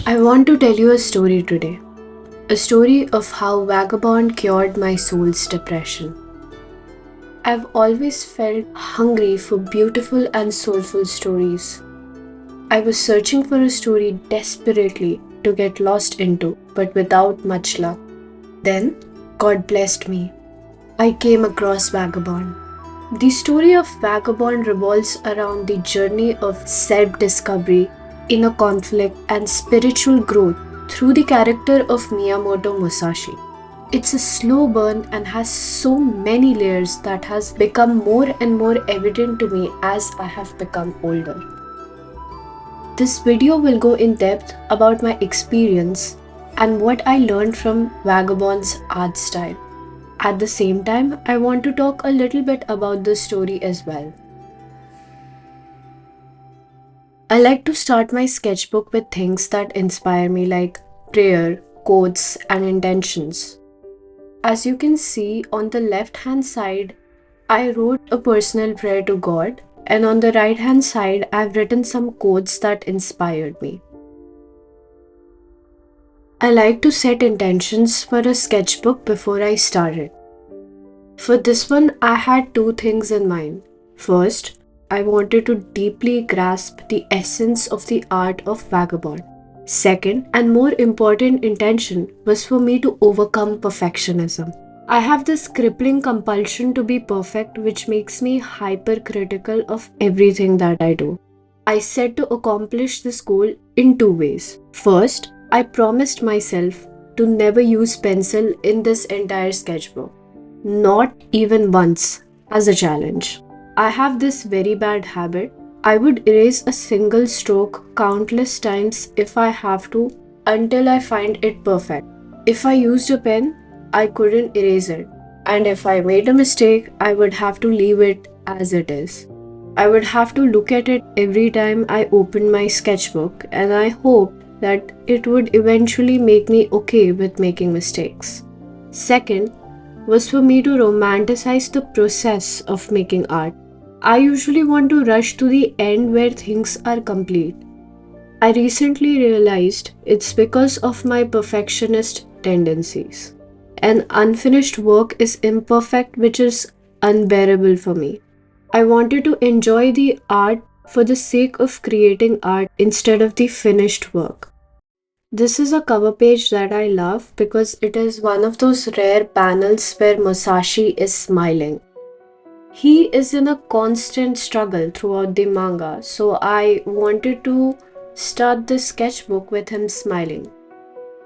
I want to tell you a story today. A story of how Vagabond cured my soul's depression. I've always felt hungry for beautiful and soulful stories. I was searching for a story desperately to get lost into, but without much luck. Then, God blessed me. I came across Vagabond. The story of Vagabond revolves around the journey of self discovery, inner conflict, and spiritual growth through the character of Miyamoto Musashi. It's a slow burn and has so many layers that has become more and more evident to me as I have become older. This video will go in depth about my experience and what I learned from Vagabond's art style. At the same time, I want to talk a little bit about the story as well. I like to start my sketchbook with things that inspire me, like prayer, quotes, and intentions. As you can see on the left hand side, I wrote a personal prayer to God, and on the right hand side, I've written some quotes that inspired me. I like to set intentions for a sketchbook before I start it. For this one, I had two things in mind. First, I wanted to deeply grasp the essence of the art of Vagabond. Second, and more important intention was for me to overcome perfectionism. I have this crippling compulsion to be perfect, which makes me hypercritical of everything that I do. I set to accomplish this goal in two ways. First, I promised myself to never use pencil in this entire sketchbook. Not even once, as a challenge. I have this very bad habit. I would erase a single stroke countless times if I have to until I find it perfect. If I used a pen, I couldn't erase it. And if I made a mistake, I would have to leave it as it is. I would have to look at it every time I opened my sketchbook, and I hoped that it would eventually make me okay with making mistakes. Second, was for me to romanticize the process of making art. I usually want to rush to the end where things are complete. I recently realized it's because of my perfectionist tendencies. An unfinished work is imperfect, which is unbearable for me. I wanted to enjoy the art for the sake of creating art instead of the finished work. This is a cover page that I love because it is one of those rare panels where Musashi is smiling. He is in a constant struggle throughout the manga, so I wanted to start this sketchbook with him smiling.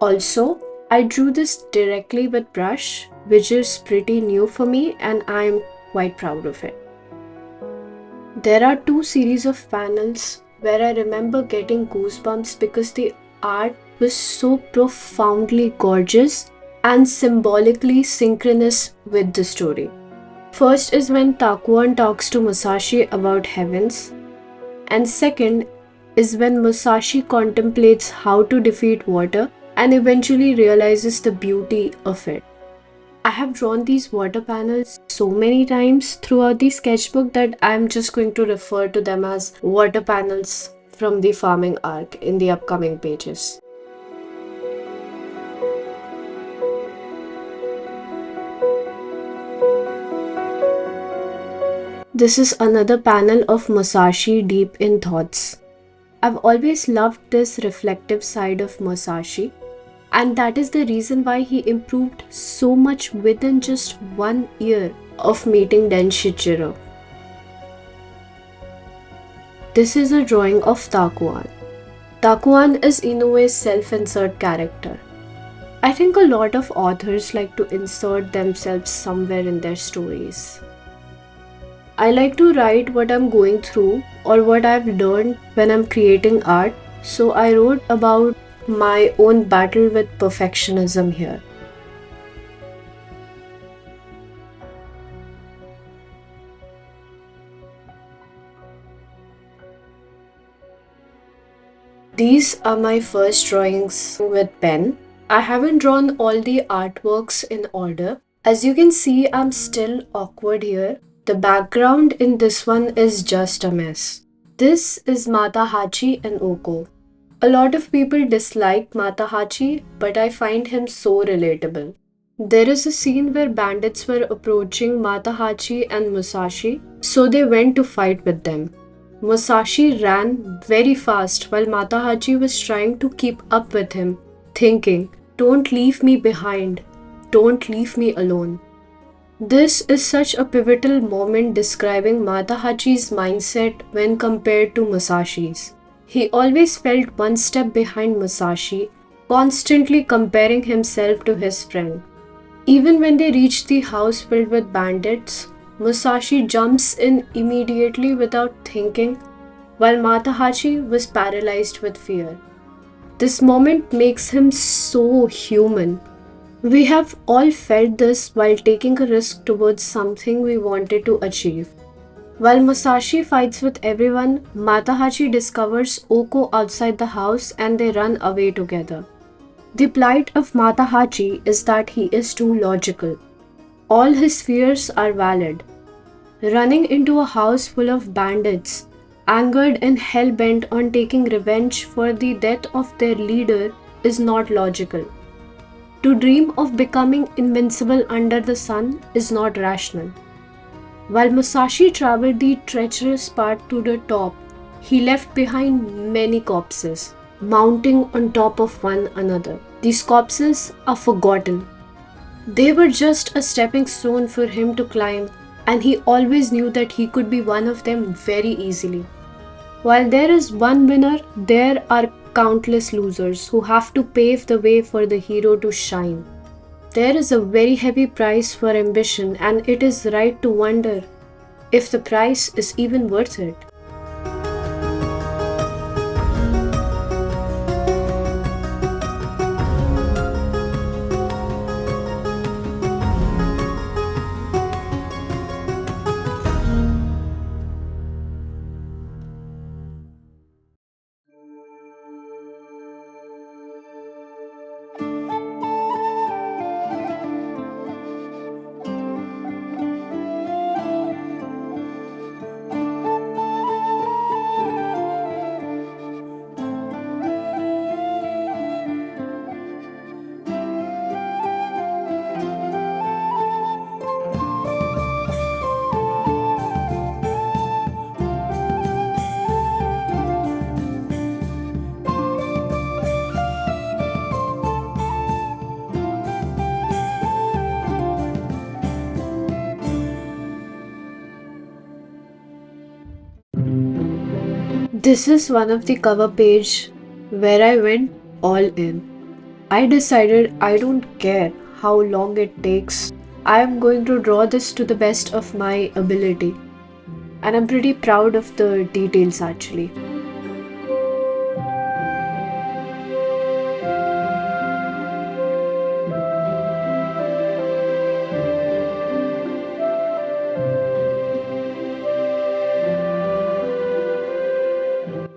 Also, I drew this directly with brush, which is pretty new for me, and I am quite proud of it. There are two series of panels where I remember getting goosebumps because the art was so profoundly gorgeous and symbolically synchronous with the story. First is when Takuan talks to Musashi about heavens, and second is when Musashi contemplates how to defeat water and eventually realizes the beauty of it. I have drawn these water panels so many times throughout the sketchbook that I'm just going to refer to them as water panels from the farming arc in the upcoming pages. This is another panel of Musashi deep in thoughts. I've always loved this reflective side of Musashi, and that is the reason why he improved so much within just 1 year of meeting Denshichiro. This is a drawing of Takuan. Takuan is Inoue's self-insert character. I think a lot of authors like to insert themselves somewhere in their stories. I like to write what I'm going through or what I've learned when I'm creating art, so I wrote about my own battle with perfectionism here. These are my first drawings with pen. I haven't drawn all the artworks in order. As you can see, I'm still awkward here. The background in this one is just a mess. This is Mata Hachi and Oko, A lot of people dislike Matahachi, but I find him so relatable. There is a scene where bandits were approaching Matahachi and Musashi, so they went to fight with them. Musashi ran very fast while Matahachi was trying to keep up with him, thinking, "Don't leave me behind, don't leave me alone." This is such a pivotal moment describing Matahachi's mindset when compared to Musashi's. He always felt one step behind Musashi, constantly comparing himself to his friend. Even when they reach the house filled with bandits, Musashi jumps in immediately without thinking, while Matahachi was paralyzed with fear. This moment makes him so human. We have all felt this while taking a risk towards something we wanted to achieve. While Musashi fights with everyone, Matahachi discovers Oko outside the house and they run away together. The plight of Matahachi is that he is too logical. All his fears are valid. Running into a house full of bandits, angered and hell bent on taking revenge for the death of their leader, is not logical. To dream of becoming invincible under the sun is not rational. While Musashi traveled the treacherous path to the top, he left behind many corpses, mounting on top of one another. These corpses are forgotten. They were just a stepping stone for him to climb, and he always knew that he could be one of them very easily. While there is one winner, there are countless losers who have to pave the way for the hero to shine. There is a very heavy price for ambition, and it is right to wonder if the price is even worth it. This is one of the cover page where I went all in. I decided I don't care how long it takes. I am going to draw this to the best of my ability. And I'm pretty proud of the details actually.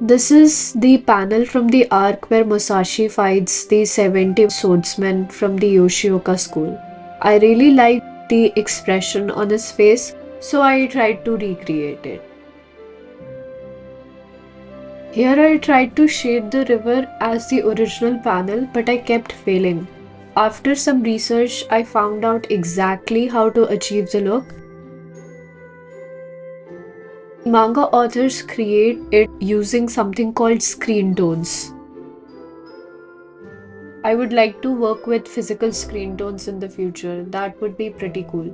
This is the panel from the arc where Musashi fights the 70 swordsmen from the Yoshioka school. I really liked the expression on his face, so I tried to recreate it. Here I tried to shade the river as the original panel, but I kept failing. After some research, I found out exactly how to achieve the look. Manga authors create it using something called screen tones. I would like to work with physical screen tones in the future. That would be pretty cool.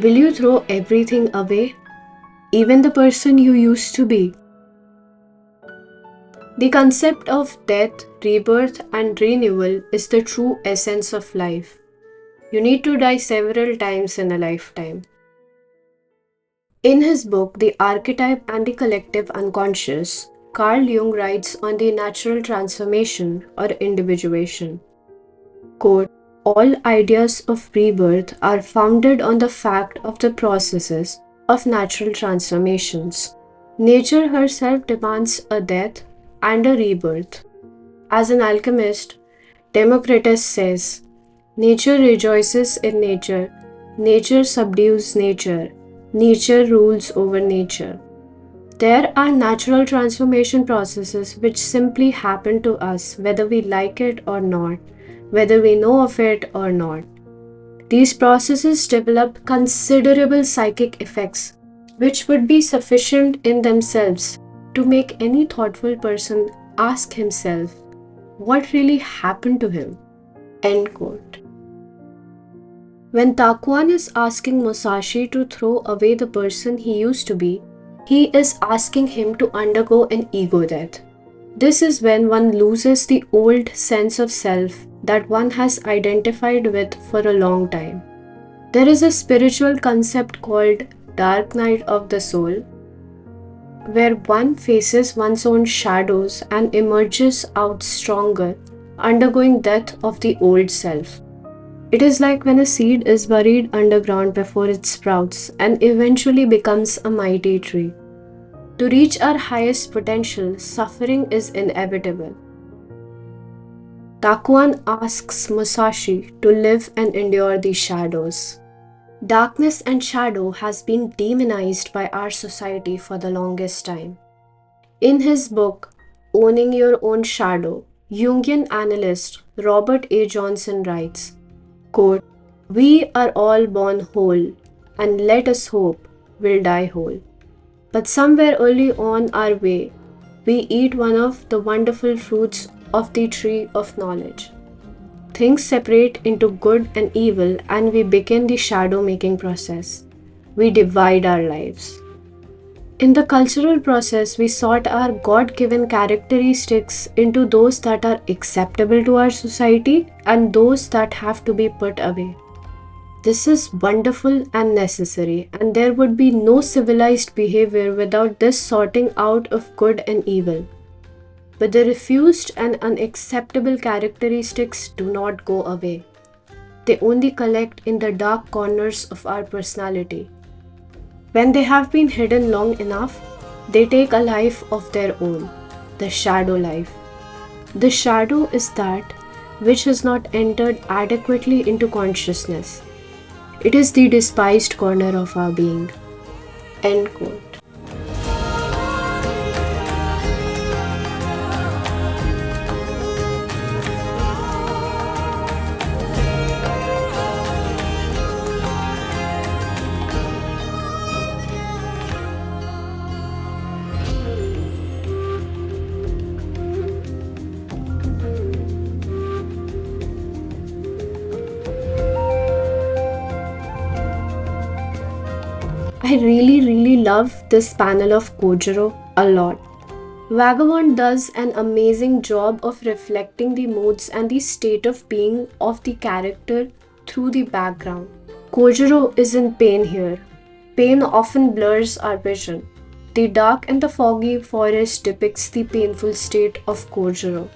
Will you throw everything away? Even the person you used to be? The concept of death, rebirth, and renewal is the true essence of life. You need to die several times in a lifetime. In his book, The Archetype and the Collective Unconscious, Carl Jung writes on the natural transformation or individuation. Quote, all ideas of rebirth are founded on the fact of the processes of natural transformations. Nature herself demands a death and a rebirth. As an alchemist, Democritus says, nature rejoices in nature, nature subdues nature, nature rules over nature. There are natural transformation processes which simply happen to us whether we like it or not, whether we know of it or not. These processes develop considerable psychic effects, which would be sufficient in themselves to make any thoughtful person ask himself, what really happened to him? End quote. When Takuan is asking Musashi to throw away the person he used to be, he is asking him to undergo an ego death. This is when one loses the old sense of self that one has identified with for a long time. There is a spiritual concept called dark night of the soul, where one faces one's own shadows and emerges out stronger, undergoing death of the old self. It is like when a seed is buried underground before it sprouts and eventually becomes a mighty tree. To reach our highest potential, suffering is inevitable. Takuan asks Musashi to live and endure these shadows. Darkness and shadow has been demonized by our society for the longest time. In his book, Owning Your Own Shadow, Jungian analyst Robert A. Johnson writes, quote, we are all born whole, and let us hope we'll die whole. But somewhere early on our way, we eat one of the wonderful fruits of the tree of knowledge. Things separate into good and evil, and we begin the shadow making process. We divide our lives. In the cultural process, we sort our God given characteristics into those that are acceptable to our society and those that have to be put away. This is wonderful and necessary, and there would be no civilized behavior without this sorting out of good and evil. But the refused and unacceptable characteristics do not go away. They only collect in the dark corners of our personality. When they have been hidden long enough, they take a life of their own, the shadow life. The shadow is that which has not entered adequately into consciousness. It is the despised corner of our being. End quote. I really love this panel of Kojiro a lot. Vagabond does an amazing job of reflecting the moods and the state of being of the character through the background. Kojiro is in pain here. Pain often blurs our vision. The dark and the foggy forest depicts the painful state of Kojiro.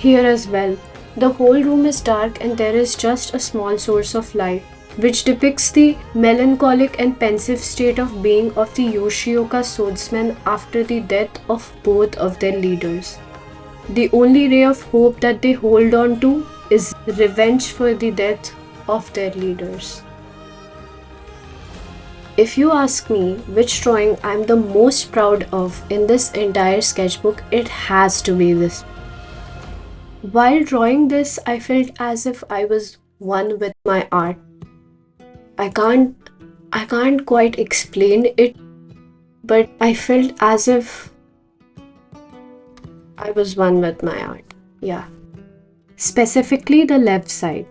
Here as well, the whole room is dark and there is just a small source of light, which depicts the melancholic and pensive state of being of the Yoshioka swordsmen after the death of both of their leaders. The only ray of hope that they hold on to is revenge for the death of their leaders. If you ask me which drawing I'm the most proud of in this entire sketchbook, it has to be this. While drawing this, I felt as if I was one with my art. I can't quite explain it, but I felt as if I was one with my art. Yeah. Specifically the left side.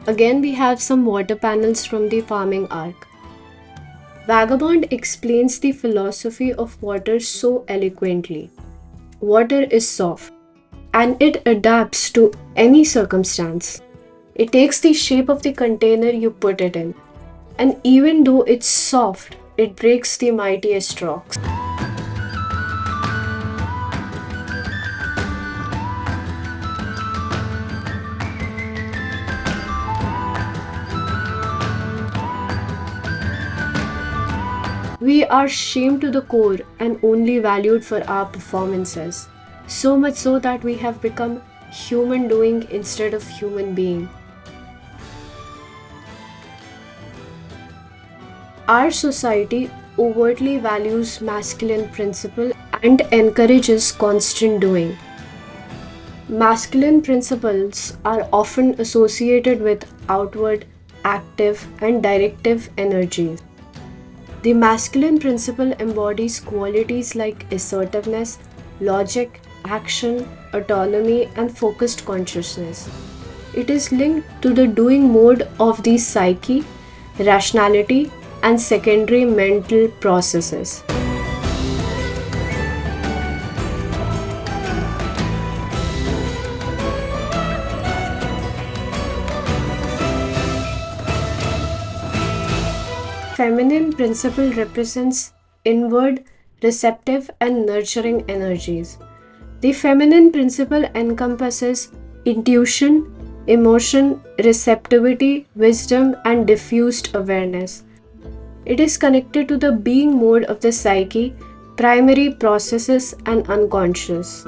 Again, we have some water panels from the farming arc. Vagabond explains the philosophy of water so eloquently. Water is soft and it adapts to any circumstance. It takes the shape of the container you put it in, and even though it's soft, it breaks the mightiest rocks. We are shamed to the core and only valued for our performances. So much so that we have become human doing instead of human being. Our society overtly values masculine principle and encourages constant doing. Masculine principles are often associated with outward, active, and directive energies. The masculine principle embodies qualities like assertiveness, logic, action, autonomy, and focused consciousness. It is linked to the doing mode of the psyche, rationality, and secondary mental processes. Feminine principle represents inward, receptive, and nurturing energies. The feminine principle encompasses intuition, emotion, receptivity, wisdom, and diffused awareness. It is connected to the being mode of the psyche, primary processes, and unconscious.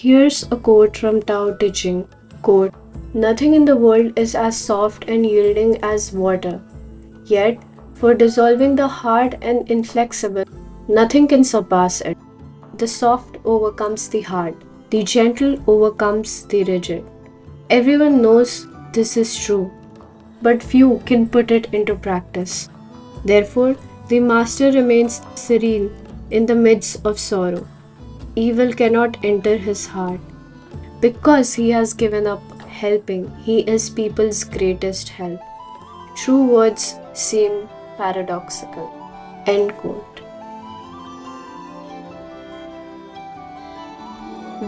Here's a quote from Tao Te Ching. Quote, "Nothing in the world is as soft and yielding as water. Yet, for dissolving the hard and inflexible, nothing can surpass it. The soft overcomes the hard, the gentle overcomes the rigid." Everyone knows this is true, but few can put it into practice. Therefore, the master remains serene in the midst of sorrow. Evil cannot enter his heart. Because he has given up helping, he is people's greatest help. True words seem paradoxical. End quote.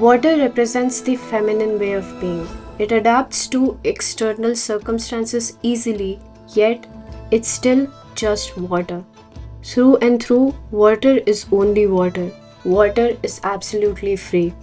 Water represents the feminine way of being. It adapts to external circumstances easily, yet it's still just water. Through and through, water is only water. Water is absolutely free.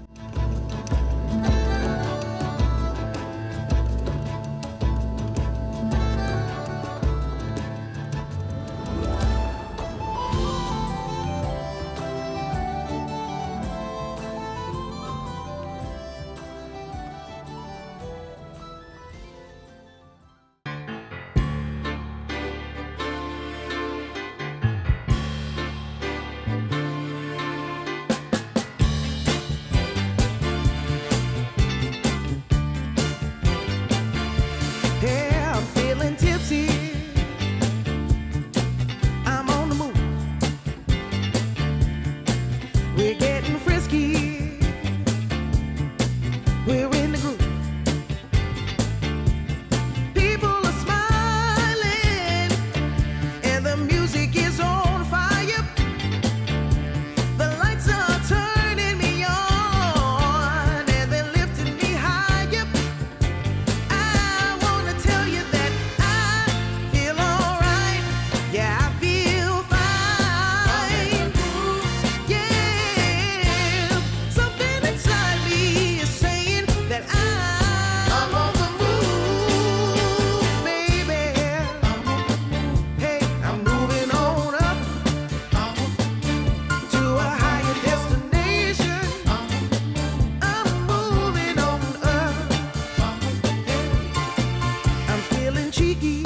and cheeky.